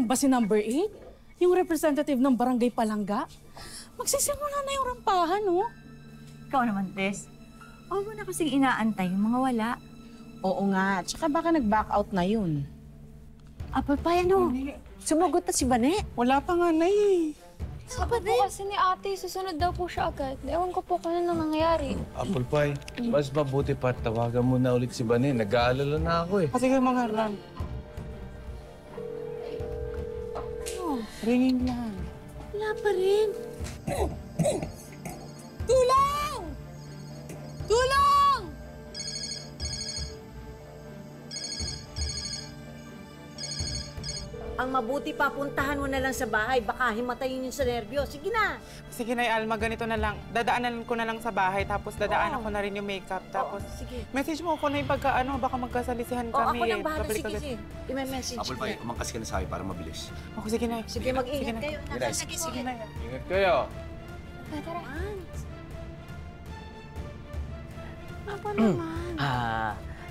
rin ba si number 8? Yung representative ng Barangay Palangga? Magsisimula na yung rampahan, oh. Ikaw naman, Tess. Huwag mo na kasing inaantay yung mga wala. Oo nga. Tsaka baka nag-back out na yun. Apple pie, ano? Sumagot na si Bane. Wala pa nga na eh. Sabi po kasi ni ate, susunod daw po siya agad. Ewan ko po kung ano nangyayari. Apple pie, mas mabuti pa tawagan mo na ulit si Bane. Nag-aalala na ako eh. Sige mga Ram. Ringing lang. Wala pa rin. Tulong! Tulong! Ang mabuti papuntahan mo na lang sa bahay. Baka himatayin yun sa nervyo. Sige na. Sige na, Alma, ganito na lang. Dadaanan ko na lang sa bahay, tapos dadaanan ko na rin yung makeup. Tapos, sige. message mo ako na yung pagka, baka magkasalisihan kami. Ako nang bahala. Babalik Sige, agad. sige. I-message Apple pie, umangkas ka na sa akin para mabilis. Ako, sige na. Sige, mag-ingat kayo. Sige na. Ingat kayo. Tara. Apa naman?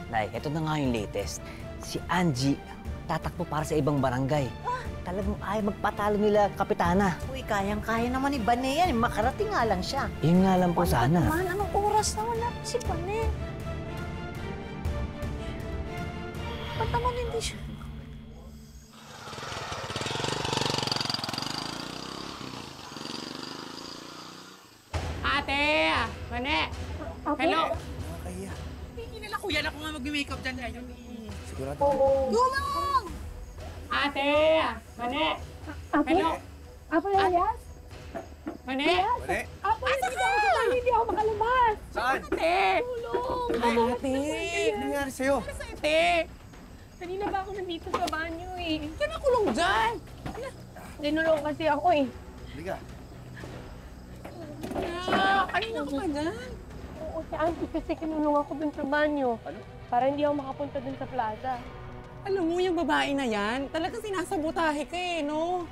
Nay, ito na nga yung latest. Si Angie, tatakbo para sa ibang barangay. Talagang ayaw magpatalo nila, Kapitana. Uy, kayang-kaya naman ni Bane yan. Makarating nga lang siya. Yun nga lang po sana. Naman, anong oras na wala pa si Bane? Ba't naman hindi siya? Ate! Bane! Hello! Hindi kuya na ako nga mag-makeup dyan. Ayun eh. Sigurado. Tulong! Ate! Bane! Hello! Apo Elias? Bane! Bane? Apo, hindi ako makalabas. Saan? Ate! Tulong! Ate! Ano nangyari sa'yo? Ate! Kanina ba ako nandito sa banyo eh? Ka nakulong dyan! Dinulong kasi ako eh. Liga. Kanina ka pa dyan? Oo, si Auntie kasi kinulong ako dun sa banyo. Ano? Para hindi ako makapunta dun sa plaza. Alam mo, yung babae na yan, talaga sinasabotahe ka eh, no?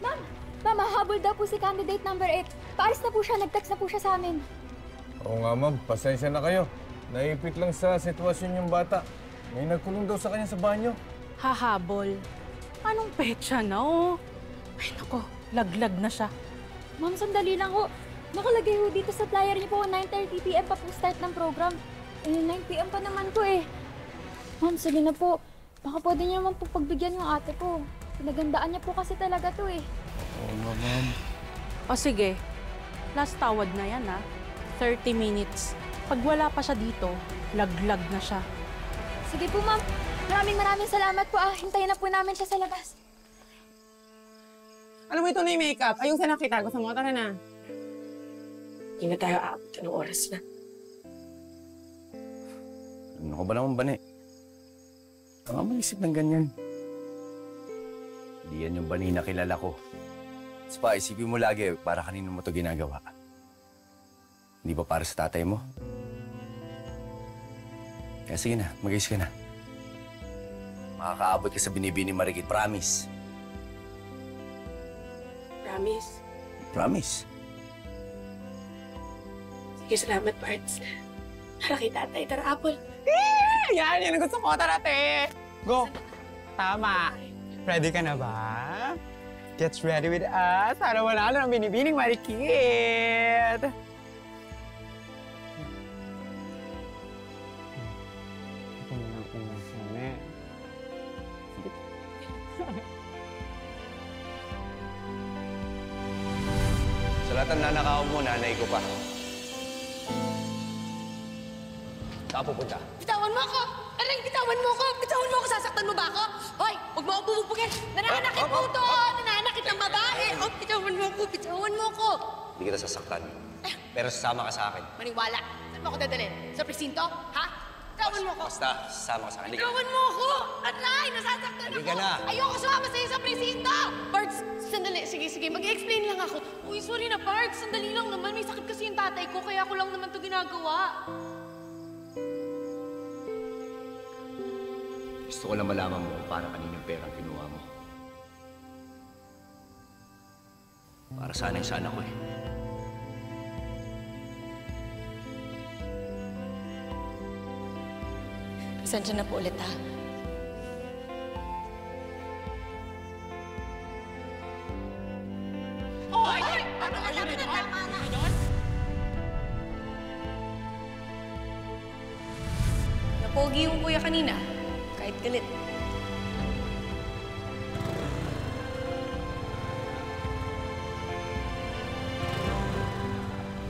Ma'am, hahabol daw po si candidate number 8. Paalis na po siya, nag-text na po siya sa amin. Oo nga ma'am, pasensya na kayo. Naipit lang sa sitwasyon yung bata. May nagkulong daw sa kanya sa banyo. Hahabol. Anong petsa na, oh? Ay, nako. Laglag na siya. Ma'am, sandali lang ho. Nakalagay ho dito sa flyer niyo po, 9:30 PM pa po start ng program. 9 PM pa naman po eh. Ma'am, sige na po. Baka pwede niyo naman po pagbigyan yung ate ko. Pinagandaan niya po kasi talaga to eh. Oo nga ma'am. O sige. Last tawad na yan, ha? 30 minutes. Pag wala pa siya dito, laglag na siya. Sige po, ma'am. Maraming salamat po. Hintayin na po namin siya sa labas. Alam mo, ito na yung makeup. Ayun sa nakita. Gusto mo? Tara na. Hindi na tayo aabot. Anong oras na? Ano ka ba naman, Bane? Ang maisip ng ganyan. Hindi yan yung Bane na kilala ko. Spa, isipin mo lagi para kanino mo ito ginagawa. Hindi ba para sa tatay mo? Kaya sige na, mag-ayos ka na. Makakaabot ka sa binibini Marikit, promise. Promise? Promise. Sige, salamat, Parts. Para kay tatay. Tara, Apple. Yan ang gusto ko. Tara, te. Go. Tama. Ready ka na ba? Get ready with us. Para manalo ng binibining Marikit. Ito na ang puso, ne. Sa lahat ng nanakaw mo, nanay ko pa. Saan pupunta? Bitawan mo ako! Aray, bitawan mo ako! Bitawan mo ako! Sasaktan mo ba ako? Hoy, huwag mo ako bubugin! Nananakit po ito! Nananakit ng babae! Oh, bitawan mo ako! Bitawan mo ako! Hindi kita sasaktan. Pero sasama ka sa akin. Maniwala! Saan mo ako dadalhin? Sa presinto? Ha? Bitawan mo ako! Basta, sasama ka sa akin. Halika. Bitawan mo ako! Aray, nasasaktan Halika ako! na. Ayoko sumama sa'yo sa presinto! Parks, sandali. Sige. Mag-i-explain lang ako. Uy, sorry na, Parks. Sandali lang naman. May sakit kasi yung tatay ko, kaya ako lang naman ito ginagawa. Gusto ko lang malaman mo kung para kaninong perang kinuha mo. Para sana yung sana ko eh. Pasensya na po ulit, ha? tama na. Napogi yung kuya kanina, kahit galit.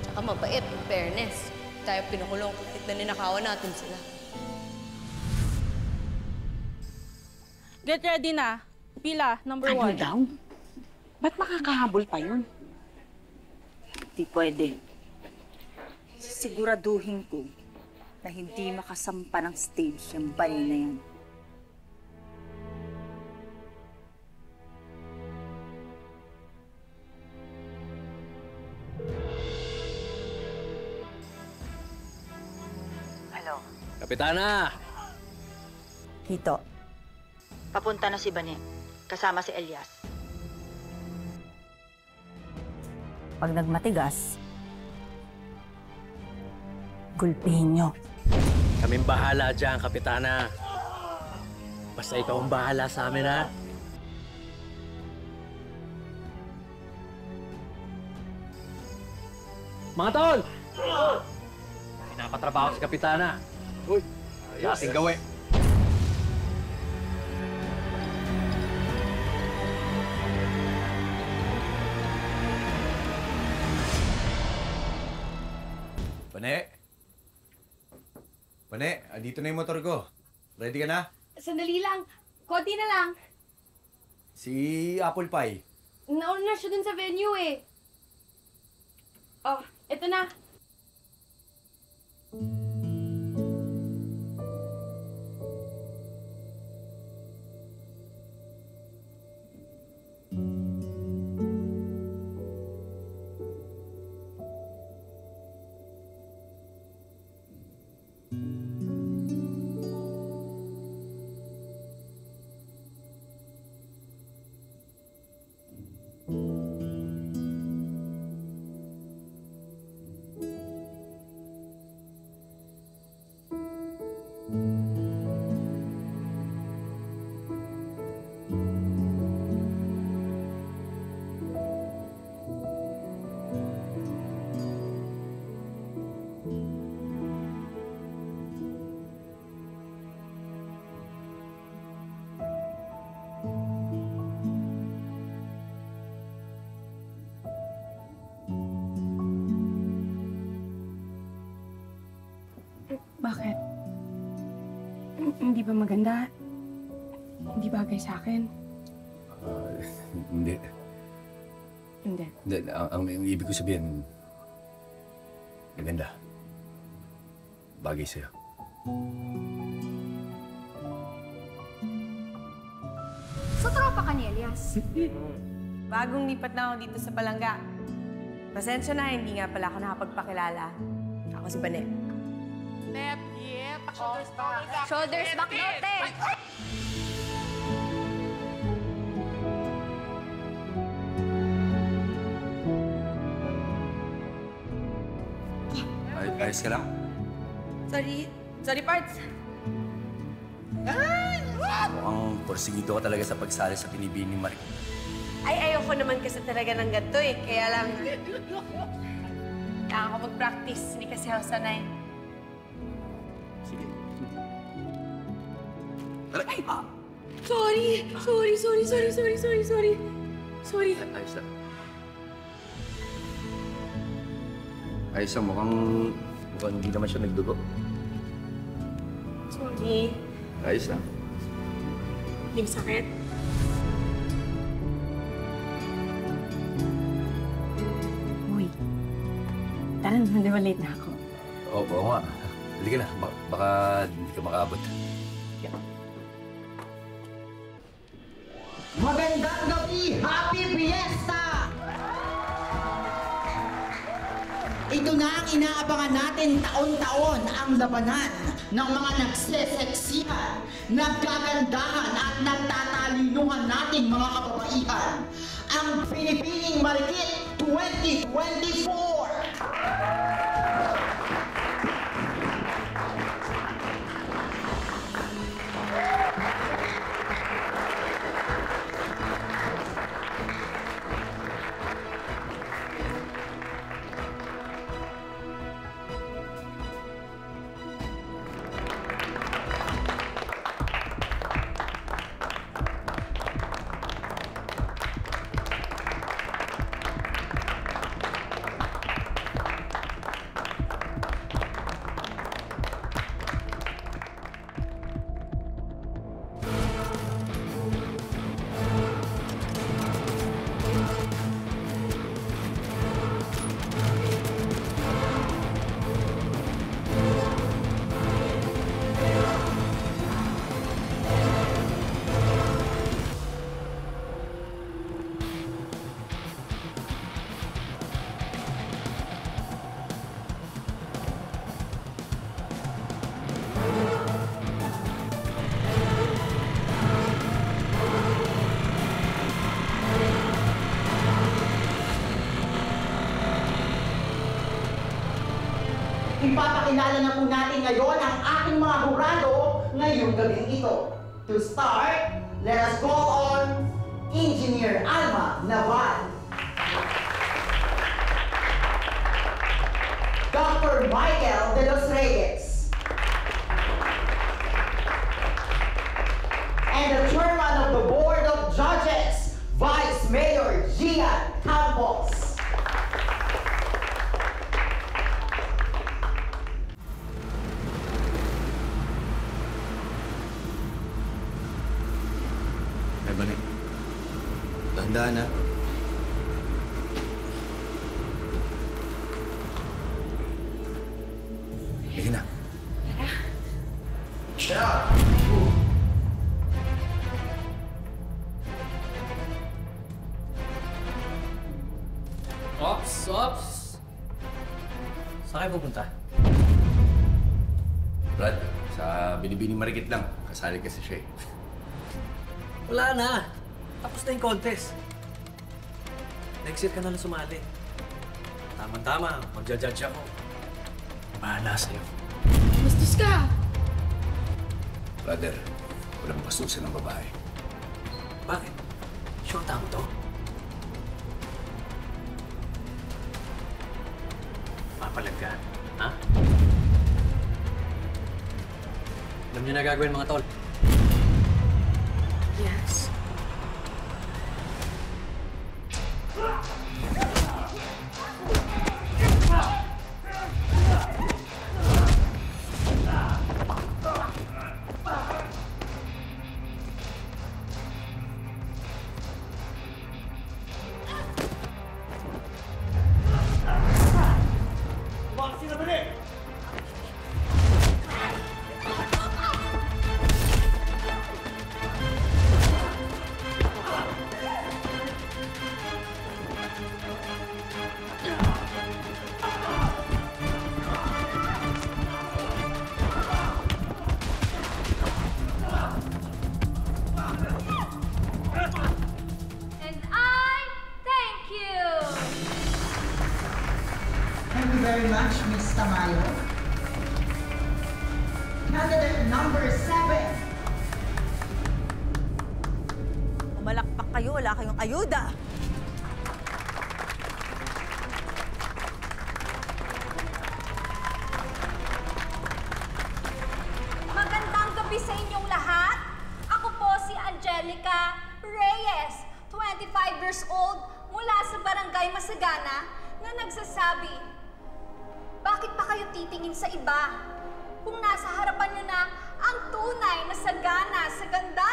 Tsaka mabait, in fairness. Tayo pinukulong, kahit na ninakawan natin sila. Get ready na. Pila, number 1. Ano daw? Ba't makakahabol pa yun? Hindi pwede. Siguraduhin ko na hindi makasampa ng stage yung bani na yan. Hello? Kapitana! Hito. Papunta na si Bane. Kasama si Elias. Pag nagmatigas, gulpihin nyo. Kaming bahala dyan, Kapitana. Basta ikaw ang bahala sa amin, ha? Mga tol! Pinapatrabaho si Kapitana. Uy! Ating gawin. Pane? Pane, andito na yung motor ko. Ready ka na? Sandali lang. Konti na lang. Si Apple Pie. Nauna na siya dun sa venue eh. Oh, eto na. Bakit? Hindi ba maganda? Hindi bagay sa akin? Hindi. Hindi. Hindi. Ang ibig ko sabihin, maganda. Bagay sa'yo. So, tropa ka ni Elias? Bagong lipat na ako dito sa Palangga. Pasensya na, hindi nga pala ako nakapagpakilala. Ako si Bane. Left hip, shoulders back. Shoulders back natin. Ayos ka lang? Sorry, parts. Mukhang porsigido ka talaga sa pagsali sa pinibini ni Marie. Ay, ayoko naman kasi talaga ng ganito eh. Kaya lang... Kaya ako mag-practice. Hindi kasi ako sanay. Sige. Ay! Sorry. Ayos lang. Ayos lang. Mukhang hindi naman siya nagdugo. Sorry. Ayos lang. Hindi sakit. Uy, tara na, di ba late na ako? Oo nga. Hindi ka na. Baka hindi ka makaabot. Magandang gabi! Happy Fiesta! Ito na ang inaabangan natin taon-taon, ang labanan ng mga nagseseksihan, nagkagandahan at nagtatalinuhan nating mga kababaihan. Ang Pinipining Marikit 2024! Ipapakilala na po natin ngayon ang ating mga hurado ngayong gabing ito. To start, let us call on Engineer Alma Naval, Dr. Michael De Los Reyes, and the Chairman of the Board of Judges, Vice Mayor Gian Campos. Bani, dahan-dahan na. Sige na. Ops! Ops! Saan kayo pupunta? Brad, sa Binibining Marikit lang. Kasali kasi siya eh. Wala na! Tapos na yung contest. Next year ka na lang sumali. Tama-tama, magja-judge ako. Bahala sa'yo. Bastos ka! Brother, walang bastusan ng babae. Bakit? Shota mo to? Papalag ka, ha? Alam niyo na gagawin mga tol. Yes. And I thank you! Thank you very much, Ms. Tamayo. Candidate number 7. Umalakpak kayo, wala kayong ayuda. Magandang gabi sa inyong lahat. Ako po si Angelica Reyes, 25 years old, mula sa Barangay Masagana, na nagsasabi, bakit pa kayo titingin sa iba? Kung nasa harapan nyo na ang tunay na sagana sa ganda